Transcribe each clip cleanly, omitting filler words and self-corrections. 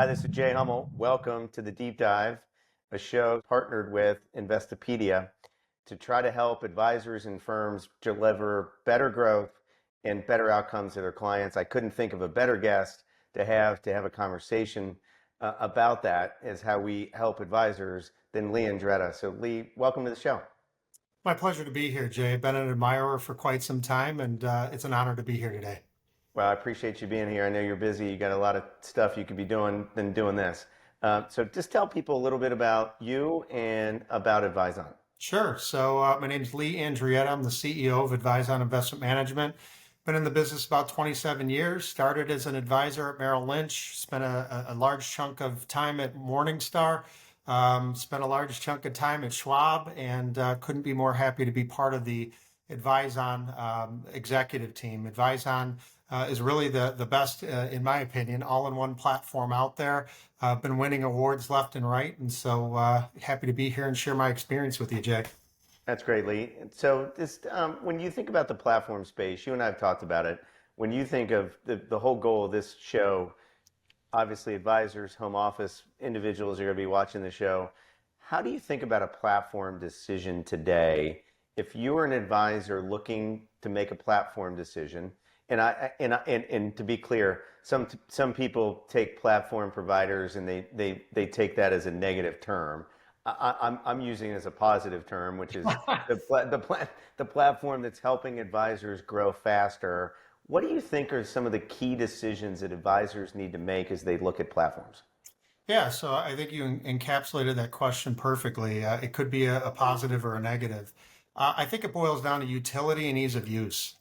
Hi, this is Jay Hummel. Welcome to the Deep Dive, a show partnered with Investopedia to try to help advisors and firms deliver better growth and better outcomes to their clients. I couldn't think of a better guest to have a conversation about that as how we help advisors than Lee Andreatta. So Lee, welcome to the show. My pleasure to be here, Jay. Been an admirer for quite some time, and it's an honor to be here today. Well, I appreciate you being here. I know you're busy. You got a lot of stuff you could be doing than doing this. So just tell people a little bit about you and about Advyson. Sure. My name's Lee Andreatta. I'm the CEO of Advyson Investment Management. Been in the business about 27 years. Started as an advisor at Merrill Lynch. Spent a large chunk of time at Morningstar. Spent a large chunk of time at Schwab, and couldn't be more happy to be part of the Advyson executive team. Advyson is really the best, in my opinion, all-in-one platform out there. Been winning awards left and right, and so happy to be here and share my experience with you, Jay. That's great, Lee. So this, when you think about the platform space, you and I have talked about it. When you think of the whole goal of this show, obviously advisors, home office individuals are going to be watching the show. How do you think about a platform decision today? If you were an advisor looking to make a platform decision, and to be clear, some people take platform providers and they take that as a negative term. I'm using it as a positive term, which is the platform that's helping advisors grow faster. What do you think are some of the key decisions that advisors need to make as they look at platforms? Yeah, so I think you encapsulated that question perfectly. It could be a positive or a negative. I think it boils down to utility and ease of use.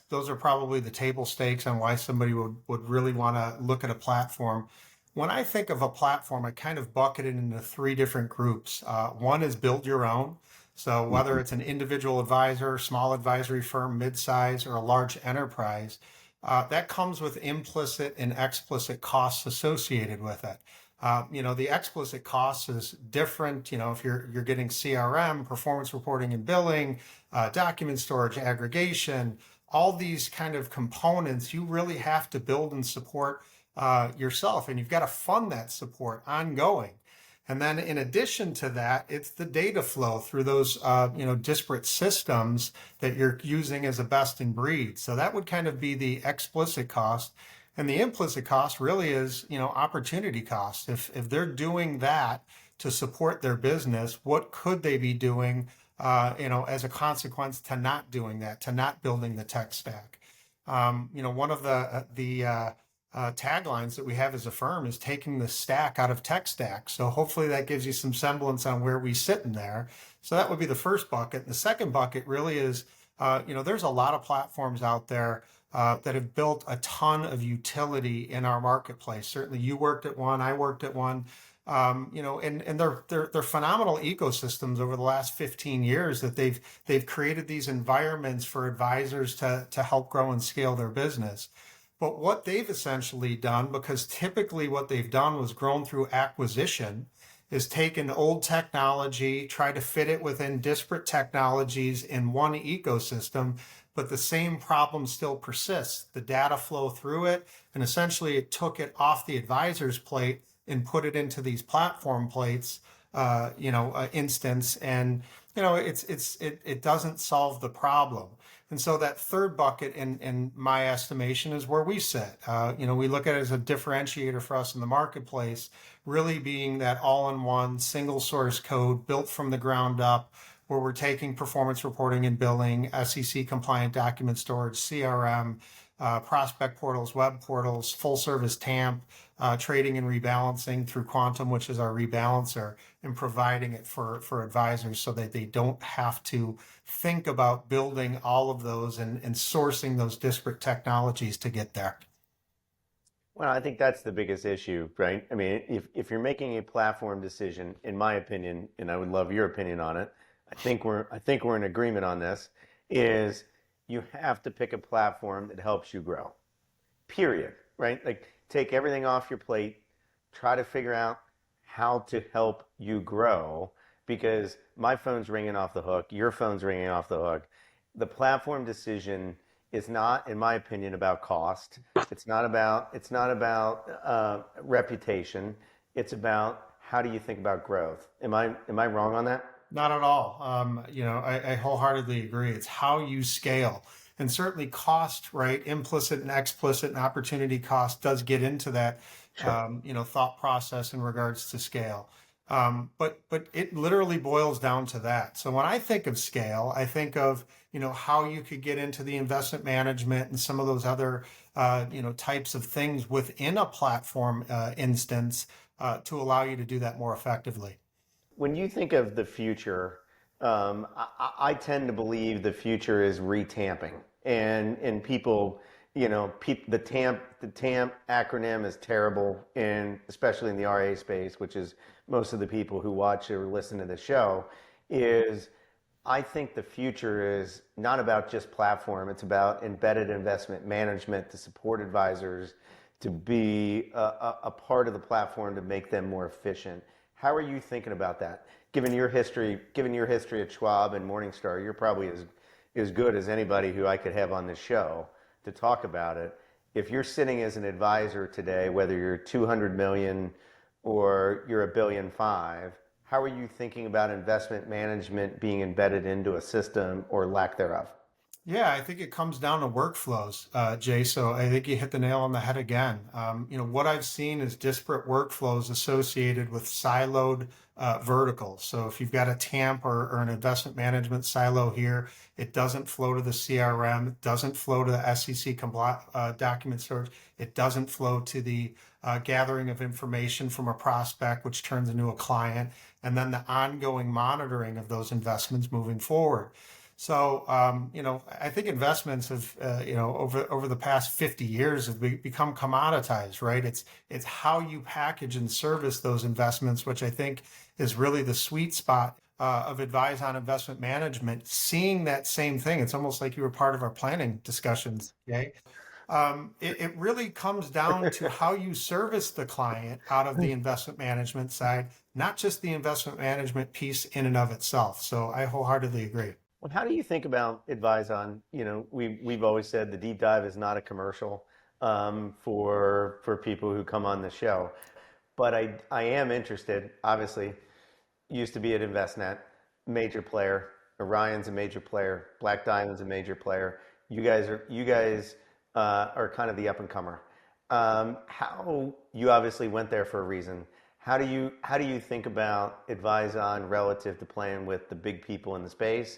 Those are probably the table stakes on why somebody would really want to look at a platform. When I think of a platform, I kind of bucket it into three different groups. One is build your own. So whether it's an individual advisor, small advisory firm, mid-size, or a large enterprise, that comes with implicit and explicit costs associated with it. The explicit costs is different. If you're getting CRM, performance reporting and billing, document storage, aggregation, all these kind of components, you really have to build and support yourself, and you've got to fund that support ongoing. And then in addition to that, it's the data flow through those disparate systems that you're using as a best in breed. So that would kind of be the explicit cost. And the implicit cost really is, opportunity cost. If they're doing that to support their business, what could they be doing, as a consequence to not doing that, to not building the tech stack? One of the taglines that we have as a firm is taking the stack out of tech stack. So hopefully that gives you some semblance on where we sit in there. So that would be the first bucket. The second bucket really is, there's a lot of platforms out there that have built a ton of utility in our marketplace. Certainly you worked at one, I worked at one. And they're phenomenal ecosystems over the last 15 years that they've created these environments for advisors to help grow and scale their business. But what they've essentially done, because typically what they've done was grown through acquisition, is taken old technology, try to fit it within disparate technologies in one ecosystem, but the same problem still persists. The data flow through it, and essentially it took it off the advisor's plate and put it into these platform plates, instance, and it doesn't solve the problem. And so that third bucket, in my estimation, is where we sit. We look at it as a differentiator for us in the marketplace, really being that all-in-one single source code built from the ground up, where we're taking performance reporting and billing, SEC compliant document storage, CRM, prospect portals, web portals, full service TAMP, trading and rebalancing through Quantum, which is our rebalancer, and providing it for advisors so that they don't have to think about building all of those and sourcing those disparate technologies to get there. Well, I think that's the biggest issue, right? I mean, if you're making a platform decision, in my opinion, and I would love your opinion on it, I think we're in agreement on this, is you have to pick a platform that helps you grow. Period, right? Like take everything off your plate, try to figure out how to help you grow because my phone's ringing off the hook, your phone's ringing off the hook. The platform decision is not, in my opinion, about cost. It's not about reputation. It's about how do you think about growth. Am I wrong on that? Not at all. I wholeheartedly agree. It's how you scale. And certainly cost, right? Implicit and explicit and opportunity cost does get into that, Sure. thought process in regards to scale. But it literally boils down to that. So when I think of scale, I think of, how you could get into the investment management and some of those other, types of things within a platform instance to allow you to do that more effectively. When you think of the future, I tend to believe the future is retamping, and people, the TAMP acronym is terrible, in especially in the RA space, which is most of the people who watch or listen to the show. Is I think the future is not about just platform; it's about embedded investment management to support advisors to be a part of the platform to make them more efficient. How are you thinking about that? Given your history at Schwab and Morningstar, you're probably as good as anybody who I could have on this show to talk about it. If you're sitting as an advisor today, whether you're 200 million or you're a 1.5 billion, how are you thinking about investment management being embedded into a system or lack thereof? Yeah, I think it comes down to workflows, Jay. So I think you hit the nail on the head again. What I've seen is disparate workflows associated with siloed verticals. So if you've got a TAMP or an investment management silo here, it doesn't flow to the CRM, it doesn't flow to the SEC document storage, it doesn't flow to the gathering of information from a prospect, which turns into a client, and then the ongoing monitoring of those investments moving forward. So, I think investments have, over the past 50 years have become commoditized, right? It's how you package and service those investments, which I think is really the sweet spot of Advyson Investment Management. Seeing that same thing, it's almost like you were part of our planning discussions, okay? It really comes down to how you service the client out of the investment management side, not just the investment management piece in and of itself. So I wholeheartedly agree. Well, how do you think about advise on, we've always said the deep dive is not a commercial for people who come on the show. But I am interested, obviously, used to be at Investnet, major player. Orion's a major player. Black Diamond's a major player. You guys are kind of the up and comer. How you obviously went there for a reason. How do you think about advise on relative to playing with the big people in the space,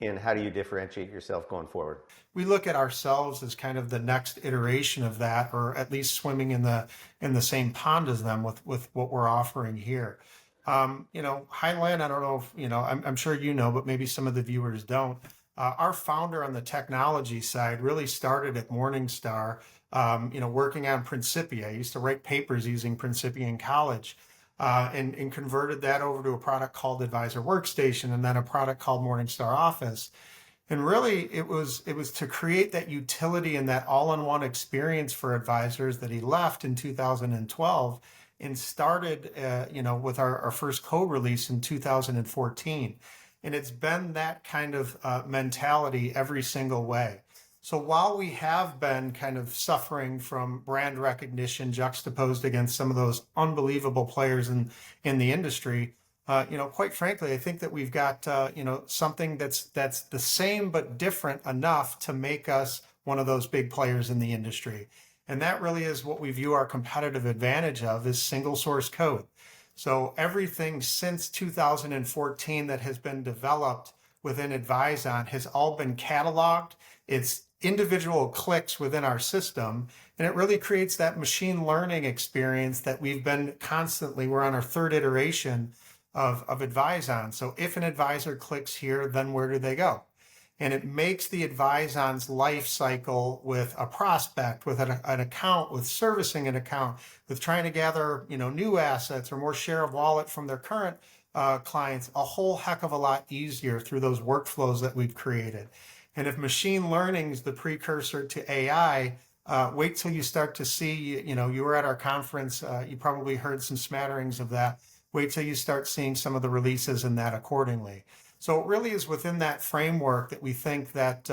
and how do you differentiate yourself going forward? We look at ourselves as kind of the next iteration of that, or at least swimming in the same pond as them with what we're offering here. Highland, I don't know if, I'm sure but maybe some of the viewers don't. Our founder on the technology side really started at Morningstar, working on Principia. I used to write papers using Principia in college. And converted that over to a product called Advisor Workstation, and then a product called Morningstar Office. And really, it was to create that utility and that all-in-one experience for advisors that he left in 2012 and started, with our first code release in 2014. And it's been that kind of mentality every single way. So while we have been kind of suffering from brand recognition juxtaposed against some of those unbelievable players in the industry, quite frankly, I think that we've got something that's the same but different enough to make us one of those big players in the industry. And that really is what we view our competitive advantage of, is single source code. So everything since 2014 that has been developed within Advyson has all been cataloged. It's individual clicks within our system, and it really creates that machine learning experience that we're on our third iteration of Advyson. So if an advisor clicks here, then where do they go? And it makes the Advyson's life cycle with a prospect, with an account, with servicing an account, with trying to gather new assets or more share of wallet from their current clients, a whole heck of a lot easier through those workflows that we've created. And if machine learning is the precursor to AI, wait till you start to see, you were at our conference, you probably heard some smatterings of that. Wait till you start seeing some of the releases in that accordingly. So it really is within that framework that we think that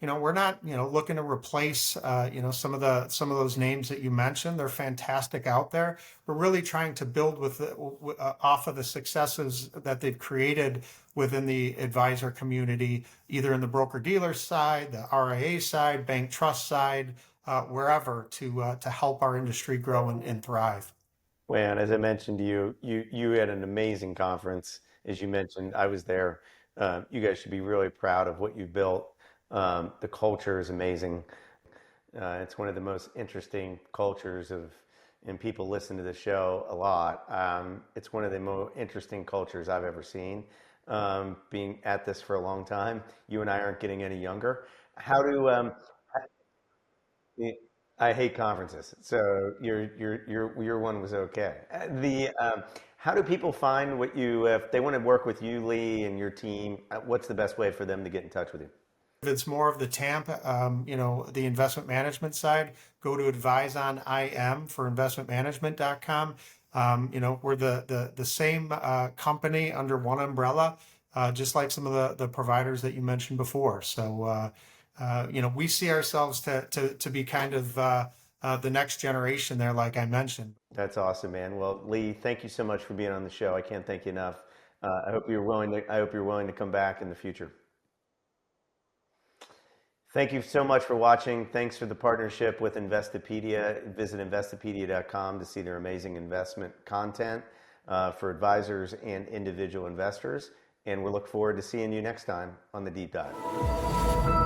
we're not looking to replace some of those names that you mentioned. They're fantastic out there. We're really trying to build off of the successes that they've created within the advisor community, either in the broker dealer side, the RIA side, bank trust side, wherever to help our industry grow and thrive. Well, and as I mentioned to you, you had an amazing conference. As you mentioned, I was there. You guys should be really proud of what you built. The culture is amazing. It's one of the most interesting cultures and people listen to the show a lot. It's one of the most interesting cultures I've ever seen. Being at this for a long time, you and I aren't getting any younger. How do I hate conferences, so your one was okay. The how do people find what you if they want to work with you, Lee, and your team? What's the best way for them to get in touch with you? If it's more of the TAMP, the investment management side, go to Advyson IM for investmentmanagement.com. We're the same company under one umbrella, just like some of the providers that you mentioned before. So, we see ourselves to be kind of the next generation there, like I mentioned. That's awesome, man. Well, Lee, thank you so much for being on the show. I can't thank you enough. I hope you're willing to come back in the future. Thank you so much for watching. Thanks for the partnership with Investopedia. Visit Investopedia.com to see their amazing investment content for advisors and individual investors. And we look forward to seeing you next time on the Deep Dive.